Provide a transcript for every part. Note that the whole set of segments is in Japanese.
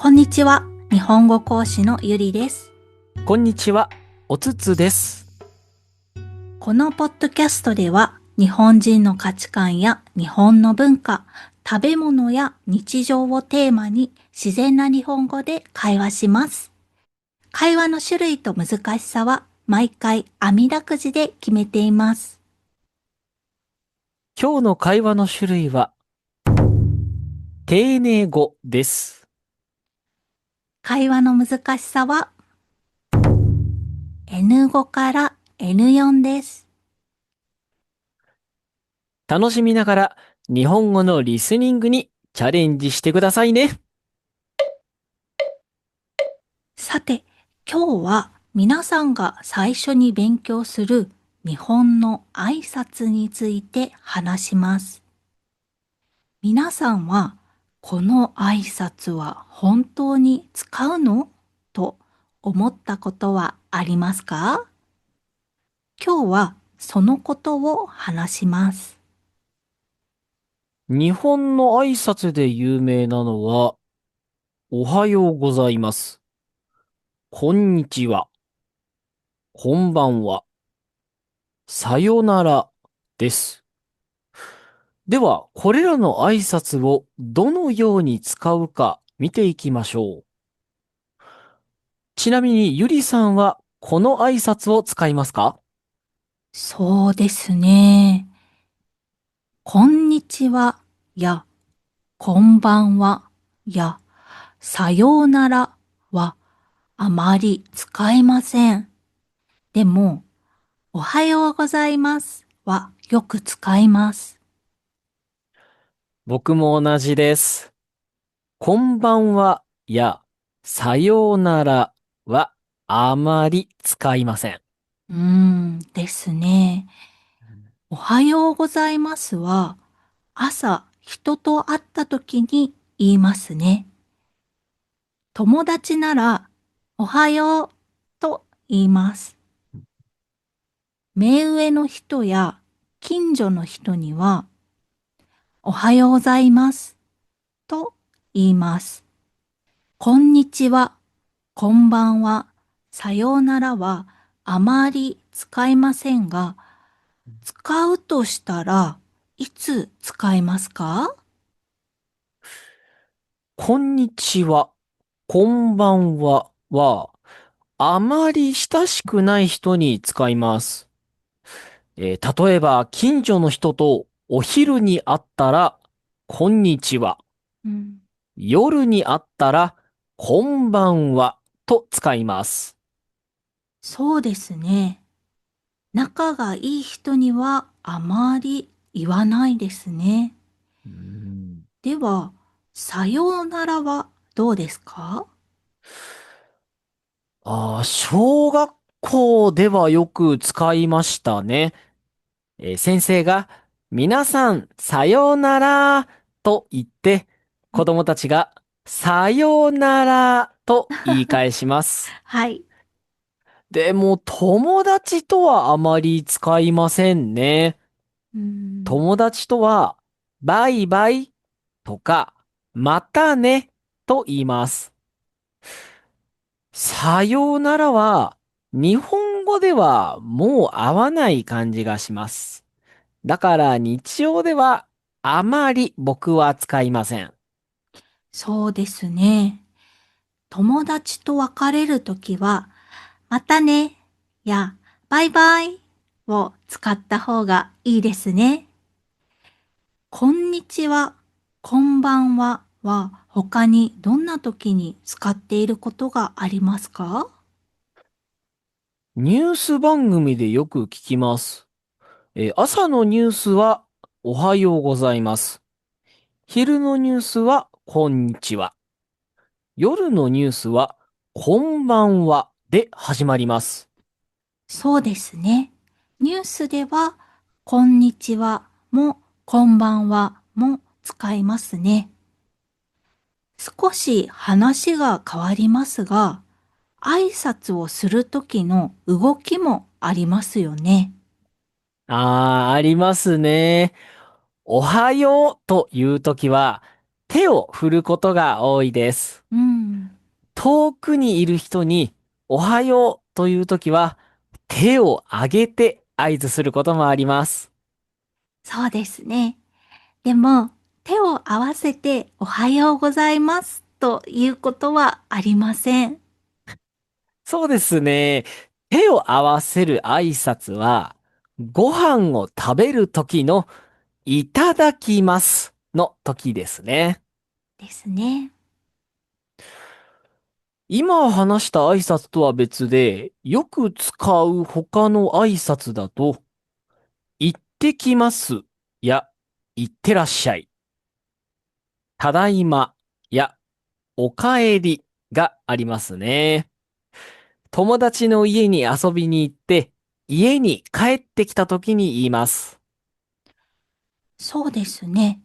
こんにちは。日本語講師のゆりです。こんにちは、おつつです。このポッドキャストでは、日本人の価値観や日本の文化、食べ物や日常をテーマに自然な日本語で会話します。会話の種類と難しさは毎回網だくじで決めています。今日の会話の種類は、丁寧語です。会話の難しさは N5 から N4 です。楽しみながら日本語のリスニングにチャレンジしてくださいね。さて、今日は皆さんが最初に勉強する日本の挨拶について話します。皆さんはこの挨拶は本当に使うのと思ったことはありますか？今日はそのことを話します。日本の挨拶で有名なのは、おはようございます。こんにちは。こんばんは。さよならです。では、これらの挨拶をどのように使うか見ていきましょう。ちなみにゆりさんはこの挨拶を使いますか？そうですね。こんにちはやこんばんはやさようならはあまり使えません。でも、おはようございますはよく使います。僕も同じです。こんばんはやさようならはあまり使いません。ですね。おはようございますは朝人と会った時に言いますね。友達ならおはようと言います。目上の人や近所の人にはおはようございますと言います。こんにちは、こんばんは、さようならはあまり使いませんが、使うとしたらいつ使いますか？こんにちは、こんばんは、あまり親しくない人に使います。例えば、近所の人とお昼に会ったら、こんにちは。うん、夜に会ったら、こんばんはと使います。そうですね。仲がいい人にはあまり言わないですね。うーんでは、さようならはどうですか？小学校ではよく使いましたね。先生が、皆さん、さようならと言って、うん、子供たちが、さようならと言い返します。はい。でも、友達とはあまり使いませんね。うん、友達とは、バイバイとか、またねと言います。さようならは、日本語ではもう合わない感じがします。だから日常ではあまり僕は使いません。そうですね。友達と別れるときは、またねやバイバイを使った方がいいですね。こんにちは、こんばんは他にどんな時に使っていることがありますか？ニュース番組でよく聞きます。朝のニュースはおはようございます。昼のニュースはこんにちは。夜のニュースはこんばんはで始まります。そうですね。ニュースでは、こんにちはも、こんばんはも使いますね。少し話が変わりますが、挨拶をする時の動きもありますよね。ありますね。おはようというときは、手を振ることが多いです。うん。遠くにいる人におはようというときは手を挙げて合図することもあります。そうですね。でも、手を合わせておはようございますということはありません。そうですね。手を合わせる挨拶は、ご飯を食べるときのいただきますの時ですね。ですね。今話した挨拶とは別で、よく使う他の挨拶だと、行ってきますや、行ってらっしゃい、ただいまや、おかえりがありますね。友達の家に遊びに行って、家に帰ってきた時に言います。そうですね。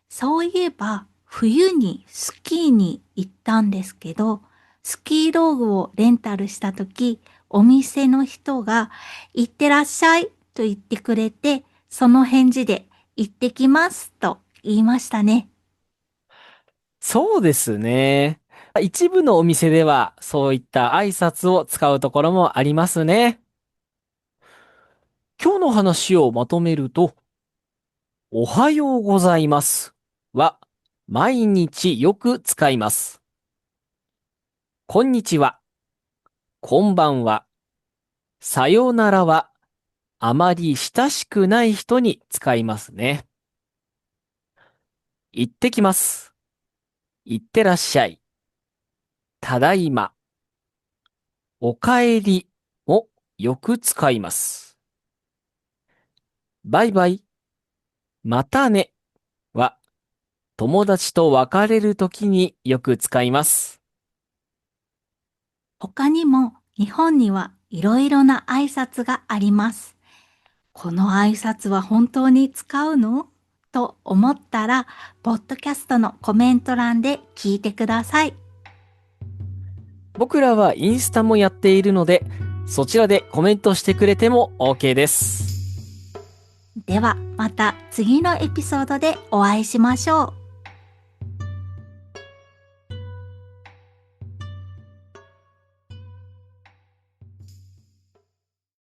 そういえば、冬にスキーに行ったんですけど、スキー道具をレンタルしたとき、お店の人が、行ってらっしゃいと言ってくれて、その返事で、行ってきますと言いましたね。そうですね。一部のお店ではそういった挨拶を使うところもありますね。今日の話をまとめると、おはようございますは毎日よく使います。こんにちは、こんばんは、さようならはあまり親しくない人に使いますね。行ってきます。行ってらっしゃい。ただいま。おかえりをよく使います。バイバイ。またねは友達と別れるときによく使います。他にも日本にはいろいろな挨拶があります。この挨拶は本当に使うのと思ったら、ポッドキャストのコメント欄で聞いてください。僕らはインスタもやっているので、そちらでコメントしてくれても OK です。ではまた次のエピソードでお会いしましょう。